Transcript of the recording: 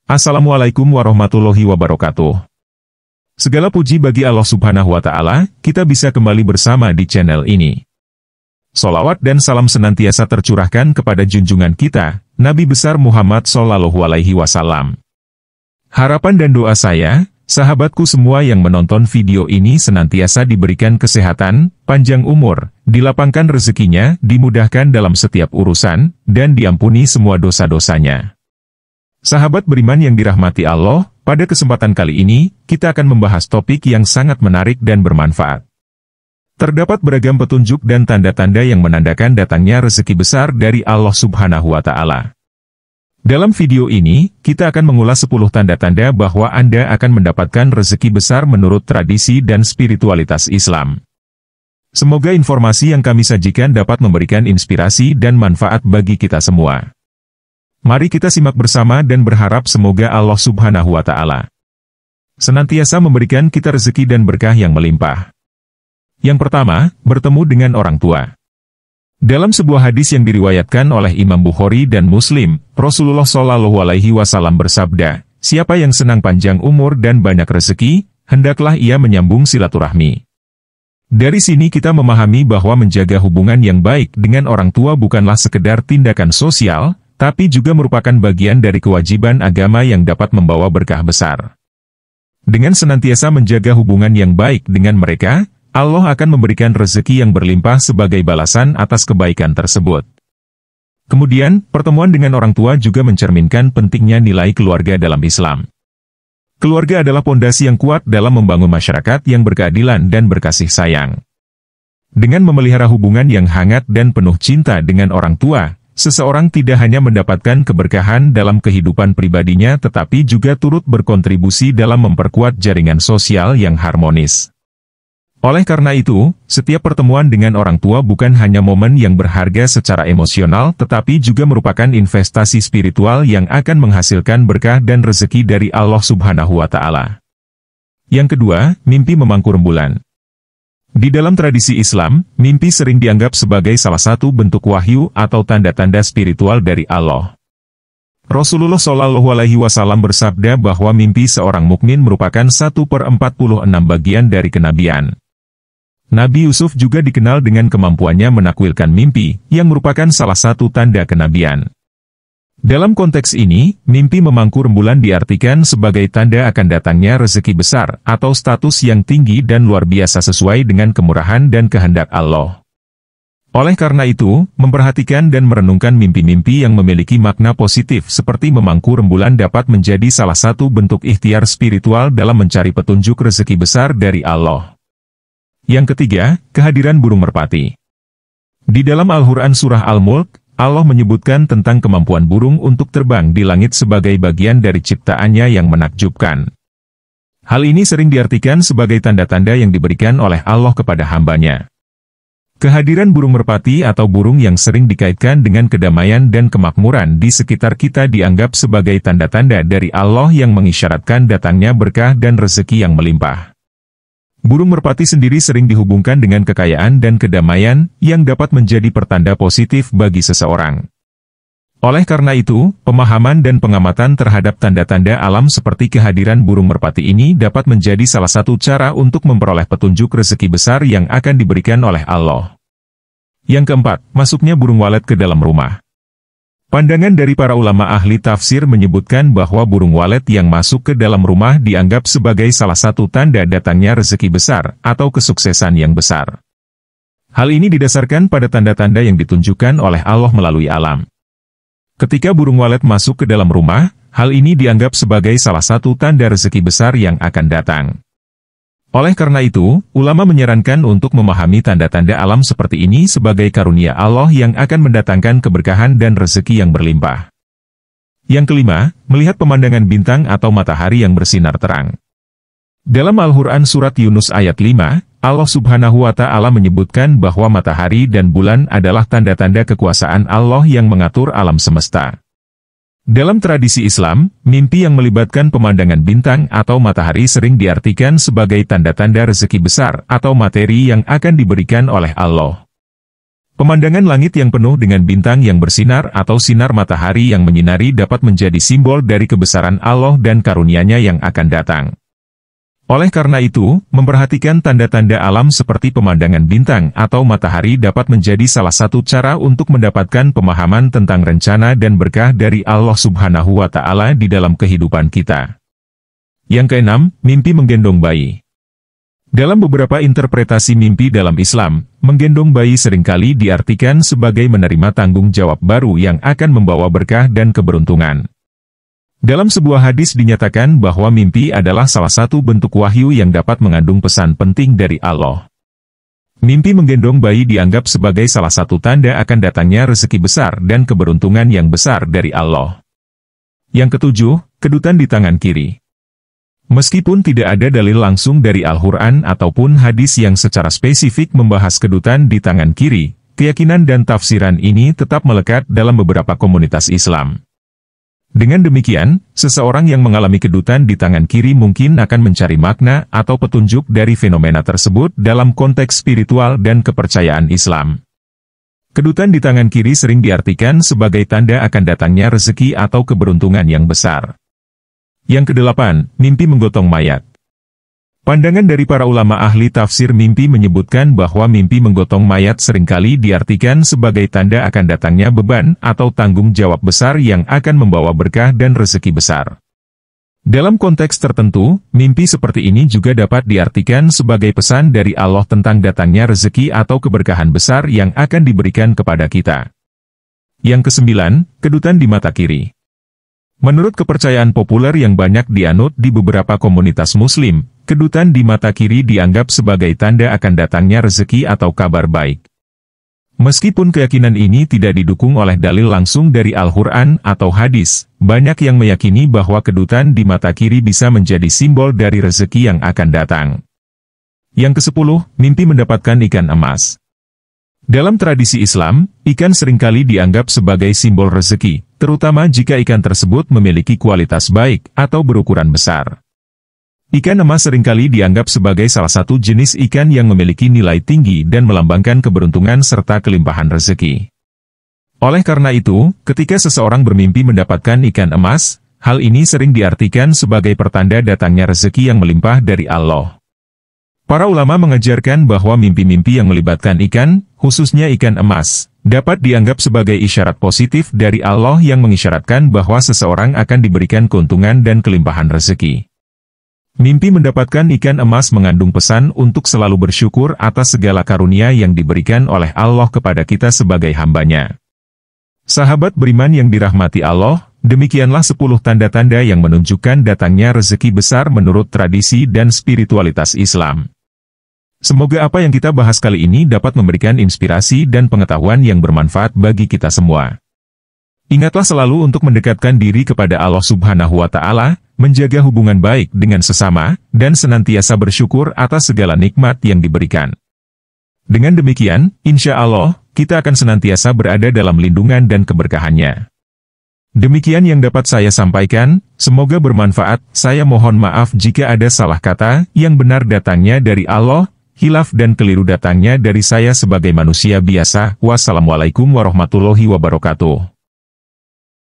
Assalamualaikum warahmatullahi wabarakatuh. Segala puji bagi Allah Subhanahu wa Ta'ala, kita bisa kembali bersama di channel ini. Sholawat dan salam senantiasa tercurahkan kepada junjungan kita, Nabi besar Muhammad Shallallahu Alaihi Wasallam. Harapan dan doa saya, sahabatku semua yang menonton video ini senantiasa diberikan kesehatan, panjang umur, dilapangkan rezekinya, dimudahkan dalam setiap urusan, dan diampuni semua dosa-dosanya. Sahabat beriman yang dirahmati Allah, pada kesempatan kali ini, kita akan membahas topik yang sangat menarik dan bermanfaat. Terdapat beragam petunjuk dan tanda-tanda yang menandakan datangnya rezeki besar dari Allah Subhanahu wa Ta'ala. Dalam video ini, kita akan mengulas 10 tanda-tanda bahwa Anda akan mendapatkan rezeki besar menurut tradisi dan spiritualitas Islam. Semoga informasi yang kami sajikan dapat memberikan inspirasi dan manfaat bagi kita semua. Mari kita simak bersama dan berharap semoga Allah Subhanahu wa Ta'ala senantiasa memberikan kita rezeki dan berkah yang melimpah. Yang pertama, bertemu dengan orang tua. Dalam sebuah hadis yang diriwayatkan oleh Imam Bukhari dan Muslim, Rasulullah Shallallahu Alaihi Wasallam bersabda, "Siapa yang senang panjang umur dan banyak rezeki, hendaklah ia menyambung silaturahmi." Dari sini kita memahami bahwa menjaga hubungan yang baik dengan orang tua bukanlah sekedar tindakan sosial, tapi juga merupakan bagian dari kewajiban agama yang dapat membawa berkah besar. Dengan senantiasa menjaga hubungan yang baik dengan mereka, Allah akan memberikan rezeki yang berlimpah sebagai balasan atas kebaikan tersebut. Kemudian, pertemuan dengan orang tua juga mencerminkan pentingnya nilai keluarga dalam Islam. Keluarga adalah pondasi yang kuat dalam membangun masyarakat yang berkeadilan dan berkasih sayang. Dengan memelihara hubungan yang hangat dan penuh cinta dengan orang tua, seseorang tidak hanya mendapatkan keberkahan dalam kehidupan pribadinya tetapi juga turut berkontribusi dalam memperkuat jaringan sosial yang harmonis. Oleh karena itu, setiap pertemuan dengan orang tua bukan hanya momen yang berharga secara emosional tetapi juga merupakan investasi spiritual yang akan menghasilkan berkah dan rezeki dari Allah Subhanahu wa Ta'ala. Yang kedua, mimpi memangku rembulan. Di dalam tradisi Islam, mimpi sering dianggap sebagai salah satu bentuk wahyu atau tanda-tanda spiritual dari Allah. Rasulullah Shallallahu Alaihi Wasallam bersabda bahwa mimpi seorang mukmin merupakan 1/46 bagian dari kenabian. Nabi Yusuf juga dikenal dengan kemampuannya menakwilkan mimpi, yang merupakan salah satu tanda kenabian. Dalam konteks ini, mimpi memangku rembulan diartikan sebagai tanda akan datangnya rezeki besar atau status yang tinggi dan luar biasa sesuai dengan kemurahan dan kehendak Allah. Oleh karena itu, memperhatikan dan merenungkan mimpi-mimpi yang memiliki makna positif seperti memangku rembulan dapat menjadi salah satu bentuk ikhtiar spiritual dalam mencari petunjuk rezeki besar dari Allah. Yang ketiga, kehadiran burung merpati. Di dalam Al-Quran Surah Al-Mulk, Allah menyebutkan tentang kemampuan burung untuk terbang di langit sebagai bagian dari ciptaannya yang menakjubkan. Hal ini sering diartikan sebagai tanda-tanda yang diberikan oleh Allah kepada hambanya. Kehadiran burung merpati atau burung yang sering dikaitkan dengan kedamaian dan kemakmuran di sekitar kita dianggap sebagai tanda-tanda dari Allah yang mengisyaratkan datangnya berkah dan rezeki yang melimpah. Burung merpati sendiri sering dihubungkan dengan kekayaan dan kedamaian, yang dapat menjadi pertanda positif bagi seseorang. Oleh karena itu, pemahaman dan pengamatan terhadap tanda-tanda alam seperti kehadiran burung merpati ini dapat menjadi salah satu cara untuk memperoleh petunjuk rezeki besar yang akan diberikan oleh Allah. Yang keempat, masuknya burung walet ke dalam rumah. Pandangan dari para ulama ahli tafsir menyebutkan bahwa burung walet yang masuk ke dalam rumah dianggap sebagai salah satu tanda datangnya rezeki besar atau kesuksesan yang besar. Hal ini didasarkan pada tanda-tanda yang ditunjukkan oleh Allah melalui alam. Ketika burung walet masuk ke dalam rumah, hal ini dianggap sebagai salah satu tanda rezeki besar yang akan datang. Oleh karena itu, ulama menyarankan untuk memahami tanda-tanda alam seperti ini sebagai karunia Allah yang akan mendatangkan keberkahan dan rezeki yang berlimpah. Yang kelima, melihat pemandangan bintang atau matahari yang bersinar terang. Dalam Al-Quran Surat Yunus ayat 5, Allah Subhanahu wa Ta'ala menyebutkan bahwa matahari dan bulan adalah tanda-tanda kekuasaan Allah yang mengatur alam semesta. Dalam tradisi Islam, mimpi yang melibatkan pemandangan bintang atau matahari sering diartikan sebagai tanda-tanda rezeki besar atau materi yang akan diberikan oleh Allah. Pemandangan langit yang penuh dengan bintang yang bersinar atau sinar matahari yang menyinari dapat menjadi simbol dari kebesaran Allah dan karunia-Nya yang akan datang. Oleh karena itu, memperhatikan tanda-tanda alam seperti pemandangan bintang atau matahari dapat menjadi salah satu cara untuk mendapatkan pemahaman tentang rencana dan berkah dari Allah Subhanahu wa Ta'ala di dalam kehidupan kita. Yang keenam, mimpi menggendong bayi. Dalam beberapa interpretasi mimpi dalam Islam, menggendong bayi seringkali diartikan sebagai menerima tanggung jawab baru yang akan membawa berkah dan keberuntungan. Dalam sebuah hadis dinyatakan bahwa mimpi adalah salah satu bentuk wahyu yang dapat mengandung pesan penting dari Allah. Mimpi menggendong bayi dianggap sebagai salah satu tanda akan datangnya rezeki besar dan keberuntungan yang besar dari Allah. Yang ketujuh, kedutan di tangan kiri. Meskipun tidak ada dalil langsung dari Al-Quran ataupun hadis yang secara spesifik membahas kedutan di tangan kiri, keyakinan dan tafsiran ini tetap melekat dalam beberapa komunitas Islam. Dengan demikian, seseorang yang mengalami kedutan di tangan kiri mungkin akan mencari makna atau petunjuk dari fenomena tersebut dalam konteks spiritual dan kepercayaan Islam. Kedutan di tangan kiri sering diartikan sebagai tanda akan datangnya rezeki atau keberuntungan yang besar. Yang kedelapan, mimpi menggotong mayat. Pandangan dari para ulama ahli tafsir mimpi menyebutkan bahwa mimpi menggotong mayat seringkali diartikan sebagai tanda akan datangnya beban atau tanggung jawab besar yang akan membawa berkah dan rezeki besar. Dalam konteks tertentu, mimpi seperti ini juga dapat diartikan sebagai pesan dari Allah tentang datangnya rezeki atau keberkahan besar yang akan diberikan kepada kita. Yang kesembilan, kedutan di mata kiri. Menurut kepercayaan populer yang banyak dianut di beberapa komunitas Muslim, kedutan di mata kiri dianggap sebagai tanda akan datangnya rezeki atau kabar baik. Meskipun keyakinan ini tidak didukung oleh dalil langsung dari Al-Quran atau hadis, banyak yang meyakini bahwa kedutan di mata kiri bisa menjadi simbol dari rezeki yang akan datang. Yang kesepuluh, mimpi mendapatkan ikan emas. Dalam tradisi Islam, ikan seringkali dianggap sebagai simbol rezeki, terutama jika ikan tersebut memiliki kualitas baik atau berukuran besar. Ikan emas seringkali dianggap sebagai salah satu jenis ikan yang memiliki nilai tinggi dan melambangkan keberuntungan serta kelimpahan rezeki. Oleh karena itu, ketika seseorang bermimpi mendapatkan ikan emas, hal ini sering diartikan sebagai pertanda datangnya rezeki yang melimpah dari Allah. Para ulama mengajarkan bahwa mimpi-mimpi yang melibatkan ikan, khususnya ikan emas, dapat dianggap sebagai isyarat positif dari Allah yang mengisyaratkan bahwa seseorang akan diberikan keuntungan dan kelimpahan rezeki. Mimpi mendapatkan ikan emas mengandung pesan untuk selalu bersyukur atas segala karunia yang diberikan oleh Allah kepada kita sebagai hamba-Nya. Sahabat beriman yang dirahmati Allah, demikianlah 10 tanda-tanda yang menunjukkan datangnya rezeki besar menurut tradisi dan spiritualitas Islam. Semoga apa yang kita bahas kali ini dapat memberikan inspirasi dan pengetahuan yang bermanfaat bagi kita semua. Ingatlah selalu untuk mendekatkan diri kepada Allah Subhanahu wa Ta'ala, menjaga hubungan baik dengan sesama, dan senantiasa bersyukur atas segala nikmat yang diberikan. Dengan demikian, insya Allah, kita akan senantiasa berada dalam lindungan dan keberkahan-Nya. Demikian yang dapat saya sampaikan, semoga bermanfaat. Saya mohon maaf jika ada salah kata, yang benar datangnya dari Allah, hilaf dan keliru datangnya dari saya sebagai manusia biasa. Wassalamualaikum warahmatullahi wabarakatuh.